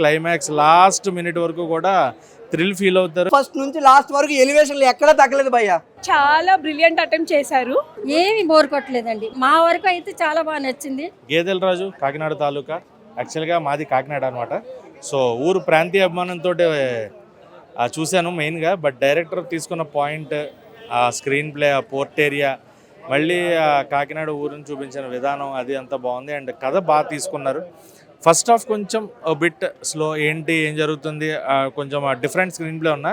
Climax last minute వరకు కూడా thrill feel అవుతారు. ఫస్ట్ నుంచి లాస్ట్ వరకు ఎలివేషన్ ఎక్కడ తగ్గలేదు భయ్య. చాలా బ్రిలియంట్ అటెంప్ట్ చేశారు. ఏమి బోర్ కొట్టలేదండి. మా వరకు అయితే చాలా బాగా నచ్చింది. గేదెల రాజు కాకినాడ తాలూకా, యాక్చువల్గా మాది కాకినాడ అనమాట. సో ఊరు ప్రాంతీయ అభిమానంతో చూశాను మెయిన్గా. బట్ డైరెక్టర్ తీసుకున్న పాయింట్, ఆ స్క్రీన్ ప్లే, ఆ పోర్ట్ ఏరియా, మళ్ళీ ఆ కాకినాడ ఊరిని చూపించిన విధానం అది అంతా బాగుంది. అండ్ కథ బాగా తీసుకున్నారు. ఫస్ట్ హాఫ్ కొంచెం బిట్ స్లో, ఏంటి ఏం జరుగుతుంది కొంచెం డిఫరెంట్ స్క్రీన్ ప్లే ఉన్నా,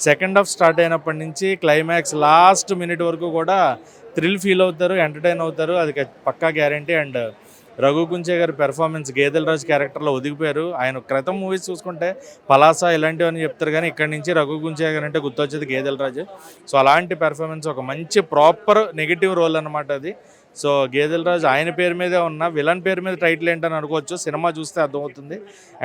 సెకండ్ హాఫ్ స్టార్ట్ అయినప్పటి నుంచి క్లైమాక్స్ లాస్ట్ మినిట్ వరకు కూడా థ్రిల్ ఫీల్ అవుతారు, ఎంటర్టైన్ అవుతారు, అది పక్కా గ్యారంటీ. అండ్ రఘు కుంచే గారి పెర్ఫార్మెన్స్ గేదెల రాజు క్యారెక్టర్లో ఒదిగిపోయారు. ఆయన క్రితం మూవీస్ చూసుకుంటే పలాస ఇలాంటివన్నీ చెప్తారు, కానీ ఇక్కడి నుంచి రఘు కుంచే గారు అంటే గుర్తొచ్చేది గేదెల రాజు. సో అలాంటి పెర్ఫార్మెన్స్, ఒక మంచి ప్రాపర్ నెగిటివ్ రోల్ అనమాట అది. సో గేదెల రాజు ఆయన పేరు మీదే ఉన్న విలన్ పేరు మీద టైటిల్ ఏంటని అనుకోవచ్చు, సినిమా చూస్తే అర్థమవుతుంది.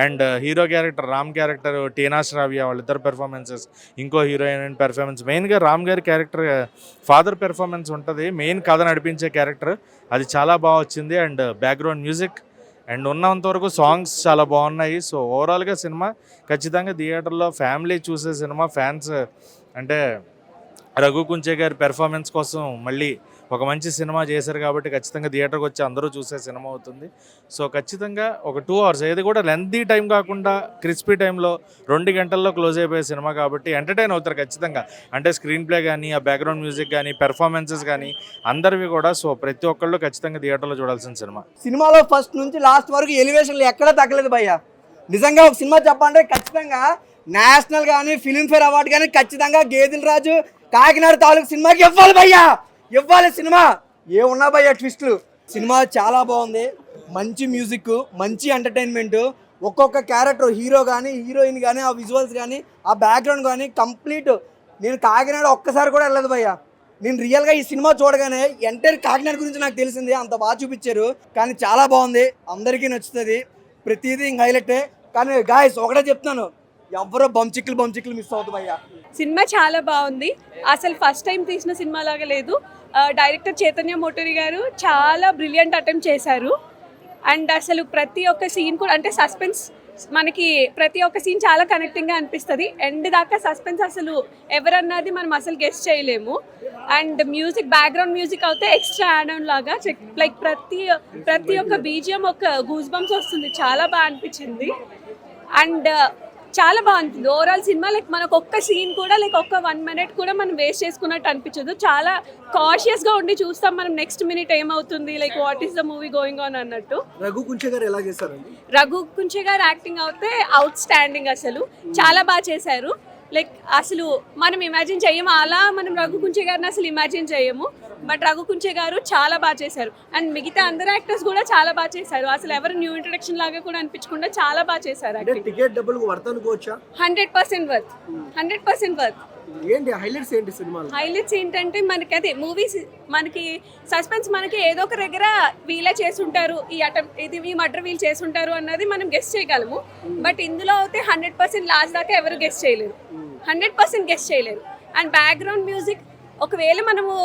And hero character Ram character, Tina Shravya వాళ్ళిద్దరు పెర్ఫార్మెన్సెస్, ఇంకో హీరోయిన్ పెర్ఫార్మెన్స్, మెయిన్గా రామ్ గారి క్యారెక్టర్ ఫాదర్ పెర్ఫార్మెన్స్ ఉంటుంది, మెయిన్ కథ నడిపించే క్యారెక్టర్, అది చాలా బాగా వచ్చింది. అండ్ బ్యాక్గ్రౌండ్ మ్యూజిక్ అండ్ ఉన్నంత వరకు సాంగ్స్ చాలా బాగున్నాయి. సో ఓవరాల్గా సినిమా ఖచ్చితంగా థియేటర్లో ఫ్యామిలీ చూసే సినిమా. ఫ్యాన్స్ అంటే రఘు కుంచే గారి పెర్ఫార్మెన్స్ కోసం మళ్ళీ ఒక మంచి సినిమా చేశారు కాబట్టి ఖచ్చితంగా థియేటర్కి వచ్చి అందరూ చూసే సినిమా అవుతుంది. సో ఖచ్చితంగా ఒక 2 hours, ఏది కూడా లెంతీ టైం కాకుండా క్రిస్పీ టైంలో 2 గంటల్లో క్లోజ్ అయిపోయే సినిమా కాబట్టి ఎంటర్టైన్ అవుతారు ఖచ్చితంగా. అంటే స్క్రీన్ ప్లే కానీ, ఆ బ్యాక్గ్రౌండ్ మ్యూజిక్ కానీ, పెర్ఫార్మెన్సెస్ కానీ అందరివి కూడా. సో ప్రతి ఒక్కళ్ళు ఖచ్చితంగా థియేటర్లో చూడాల్సిన సినిమా. సినిమాలో ఫస్ట్ నుంచి లాస్ట్ వరకు ఎలివేషన్ ఎక్కడ తగ్గలేదు భయ్య. నిజంగా ఒక సినిమా చెప్పాలంటే ఖచ్చితంగా నేషనల్ కానీ, ఫిలింఫేర్ అవార్డు కానీ ఖచ్చితంగా గేదెల రాజు కాకినాడ తాలూకు సినిమాకి ఇవ్వాలి భయ్యా, ఇవ్వాలి. సినిమా ఏమున్నా భయ్య ట్విస్టులు. సినిమా చాలా బాగుంది, మంచి మ్యూజిక్, మంచి ఎంటర్టైన్మెంట్, ఒక్కొక్క క్యారెక్టర్, హీరో కానీ, హీరోయిన్ కానీ, ఆ విజువల్స్ కానీ, ఆ బ్యాక్గ్రౌండ్ కానీ కంప్లీట్. నేను కాకినాడ ఒక్కసారి కూడా వెళ్ళదు భయ్య. నేను రియల్గా ఈ సినిమా చూడగానే ఎంటైర్ కాకినాడ గురించి నాకు తెలిసింది, అంత బాగా చూపించారు. కానీ చాలా బాగుంది, అందరికీ నచ్చుతుంది, ప్రతిదీ ఇంక హైలైటే. కానీ గాయస్ ఒకటే చెప్తున్నాను, ఎవరో బంచిక్లు మిస్ అవుతుంది భయ్య. సినిమా చాలా బాగుంది. అసలు ఫస్ట్ టైం తీసిన సినిమా లాగా లేదు. డైరెక్టర్ చైతన్య మోటూరి గారు చాలా బ్రిలియంట్ అటెంప్ట్ చేశారు. అండ్ అసలు ప్రతి ఒక్క సీన్ కూడా, అంటే సస్పెన్స్, మనకి ప్రతి ఒక్క సీన్ చాలా కనెక్టింగ్గా అనిపిస్తుంది. ఎండ్ దాకా సస్పెన్స్, అసలు ఎవరన్నది మనం అసలు గెస్ట్ చేయలేము. అండ్ మ్యూజిక్, బ్యాక్గ్రౌండ్ మ్యూజిక్ అయితే ఎక్స్ట్రా యాడ్ ఆన్ లాగా, లైక్ ప్రతి ఒక్క బీజిఎం ఒక గూస్ బంప్స్ వస్తుంది, చాలా బాగా అనిపించింది. అండ్ చాలా బాగుంటుంది ఓవరాల్ సినిమా. లైక్ మనకు ఒక్క సీన్ కూడా, లైక్ ఒక్క 1 minute కూడా మనం వేస్ట్ చేసుకున్నట్టు అనిపించదు. చాలా కాషియస్గా ఉండి చూస్తాం మనం, నెక్స్ట్ మినిట్ ఏమవుతుంది, like what is the movie going on అన్నట్టు. రఘు కుంచే గారు ఎలా చేశారండి? రఘు కుంచే గారు యాక్టింగ్ అయితే అవుట్ స్టాండింగ్, అసలు చాలా బాగా చేశారు. లైక్ అసలు మనం ఇమాజిన్ చేయము, అలా మనం రఘు కుంచే గారిని అసలు ఇమాజిన్ చేయము. బట్ రఘు కుంచే గారు చాలా బాగా చేశారు. అండ్ మిగతా అందరు యాక్టర్స్ కూడా చాలా బాగా చేశారు. అసలు ఎవరు న్యూ ఇంట్రడక్షన్ లాగా కూడా అనిపించకుండా చాలా బాగా చేశారు. టికెట్ డబ్బులు వర్త్ అనుకోవచ్చా? 100% వర్త్, 100% వర్త్. ఏంటి హైలైట్స్ ఏంటి సినిమాలో? హైలైట్స్ ఏంటంటే మనకి అదే మూవీస్, మనకి సస్పెన్స్, మనకి ఏదో ఒక దగ్గర వీళ్ళే చేసుంటారు, ఈ మర్డర్ వీళ్ళు చేసుంటారు అన్నది మనం గెస్ట్ చేయగలము. బట్ ఇందులో అయితే 100% లాస్ట్ దాకా ఎవరు గెస్ట్ చేయలేరు, 100% గెస్ట్ చేయలేరు. అండ్ బ్యాక్గ్రౌండ్ మ్యూజిక్, ఒకవేళ మనము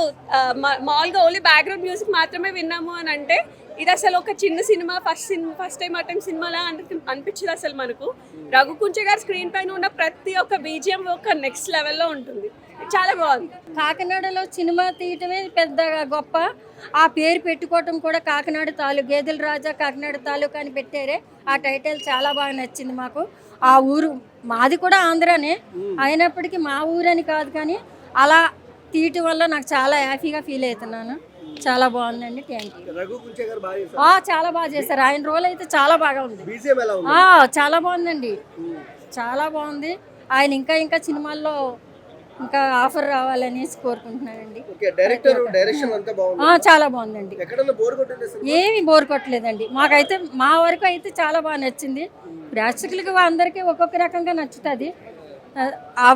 మామూలుగా ఓన్లీ బ్యాక్గ్రౌండ్ మ్యూజిక్ మాత్రమే విన్నాము అని అంటే, ఇది అసలు ఒక చిన్న సినిమా, ఫస్ట్ టైం అటెంప్ట్ సినిమాలా అనిపించింది అసలు మనకు. రఘు కుంచే గారి స్క్రీన్ పైన ఉన్న ప్రతి ఒక్క బీజిఎం ఒక నెక్స్ట్ లెవెల్లో ఉంటుంది, చాలా బాగుంది. కాకినాడలో సినిమా తీయటమే పెద్ద గొప్ప. ఆ పేరు పెట్టుకోవటం కూడా కాకినాడ తాలూకు, గేదెల రాజా కాకినాడ తాలూకా అని పెట్టారే, ఆ టైటిల్ చాలా బాగా నచ్చింది మాకు. ఆ ఊరు మాది కూడా ఆంధ్రానే అయినప్పటికీ మా ఊరని కాదు, కానీ అలా తీయటం వల్ల నాకు చాలా హ్యాపీగా ఫీల్ అవుతున్నాను. చాలా బాగుందండి. Thank you. చాలా బాగా చేశారు. ఆయన రోల్ అయితే చాలా బాగా ఉంది. చాలా బాగుందండి, చాలా బాగుంది. ఆయన ఇంకా సినిమాల్లో ఇంకా ఆఫర్ రావాలనేసి కోరుకుంటున్నానండి. చాలా బాగుందండి, ఏమి బోర్ కొట్టలేదండి. మాకైతే మా వరకు అయితే చాలా బాగా నచ్చింది. ప్రేక్షకులకి అందరికీ ఒక్కొక్క రకంగా నచ్చుతుంది,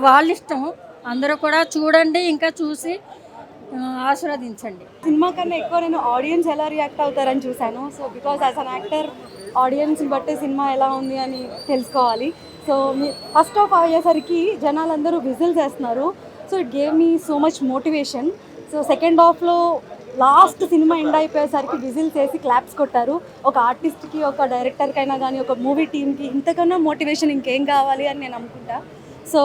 వాళ్ళ ఇష్టం. అందరూ కూడా చూడండి, ఇంకా చూసి ఆశీర్వదించండి. సినిమా కన్నా ఎక్కువ నేను ఆడియన్స్ ఎలా రియాక్ట్ అవుతారని చూశాను. So because as an actor audience బట్టి సినిమా ఎలా ఉంది అని తెలుసుకోవాలి. సో ఫస్ట్ హాఫ్ అయ్యేసరికి జనాలందరూ విజిల్స్ వేస్తున్నారు. So it gave me so much motivation. So second హాఫ్లో లాస్ట్ సినిమా ఎండ్ అయిపోయేసరికి విజిల్స్ వేసి క్లాప్స్ కొట్టారు. ఒక ఆర్టిస్ట్కి, ఒక డైరెక్టర్కైనా కానీ, ఒక మూవీ టీమ్కి ఇంతకన్నా మోటివేషన్ ఇంకేం కావాలి అని నేను అనుకుంటా. సో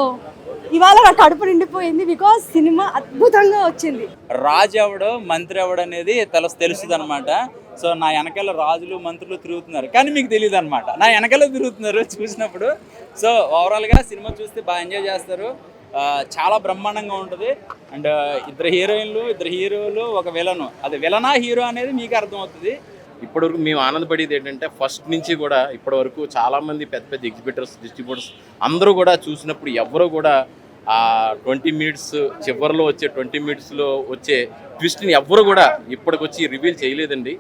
ఇవాళ నా కడుపు నిండిపోయింది బికాజ్ సినిమా అద్భుతంగా వచ్చింది. రాజు ఎవడో మంత్రి ఎవడు అనేది తెలుస్తుంది అనమాట. సో నా వెనకాల రాజులు మంత్రులు తిరుగుతున్నారు, కానీ మీకు తెలియదు అనమాట, నా వెనకాల తిరుగుతున్నారు చూసినప్పుడు. సో ఓవరాల్గా సినిమా చూస్తే బాగా ఎంజాయ్ చేస్తారు. చాలా బ్రహ్మాండంగా ఉంటుంది. అండ్ ఇద్దరు హీరోయిన్లు, ఇద్దరు హీరోలు, ఒక విలను. అది విలనా హీరో అనేది మీకు అర్థమవుతుంది. ఇప్పటివరకు మేము ఆనందపడేది ఏంటంటే ఫస్ట్ నుంచి కూడా ఇప్పటి వరకు చాలామంది పెద్ద పెద్ద ఎగ్జిబిటర్స్, డిస్ట్రిబ్యూటర్స్ అందరూ కూడా చూసినప్పుడు ఎవరు కూడా ఆ 20 మినిట్స్ చివరిలో వచ్చే 20 మినిట్స్లో వచ్చే ట్విస్ట్ని ఎవ్వరు కూడా ఇప్పటికొచ్చి రివీల్ చేయలేదండి.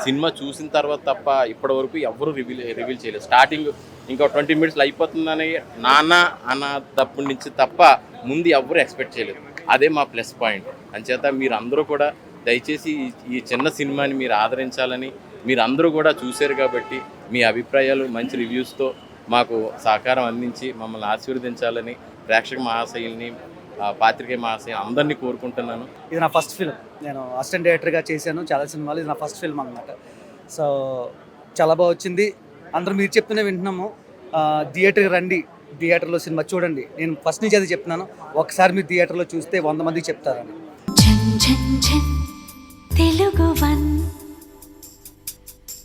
సినిమా చూసిన తర్వాత తప్ప ఇప్పటి వరకు ఎవ్వరు రివీల్ చేయలేదు. స్టార్టింగ్ ఇంకా 20 మినిట్స్లో అయిపోతుందని నాన్న అన్న తప్పటి నుంచి తప్ప ముందు ఎవ్వరు ఎక్స్పెక్ట్ చేయలేదు. అదే మా ప్లస్ పాయింట్. అంచేత మీరు అందరూ కూడా దయచేసి ఈ చిన్న సినిమాని మీరు ఆదరించాలని, మీరు అందరూ కూడా చూశారు కాబట్టి మీ అభిప్రాయాలు మంచి రివ్యూస్తో మాకు సహకారం అందించి మమ్మల్ని ఆశీర్వదించాలని ప్రేక్షక మహాశయుల్ని, పాత్రికేయ మహాశయులు అందరినీ కోరుకుంటున్నాను. ఇది నా ఫస్ట్ ఫిల్మ్. నేను అసిస్టెంట్ డైరెక్టర్గా చేశాను చాలా సినిమాలు. ఇది నా ఫస్ట్ ఫిల్మ్ అనమాట. సో చాలా బాగా వచ్చింది. అందరూ మీరు చెప్తూనే వింటున్నాము. థియేటర్కి రండి, థియేటర్లో సినిమా చూడండి. నేను ఫస్ట్ నుంచి అది చెప్తున్నాను. ఒకసారి మీరు థియేటర్లో చూస్తే 100 మందికి చెప్తారని. తెలుగు వన్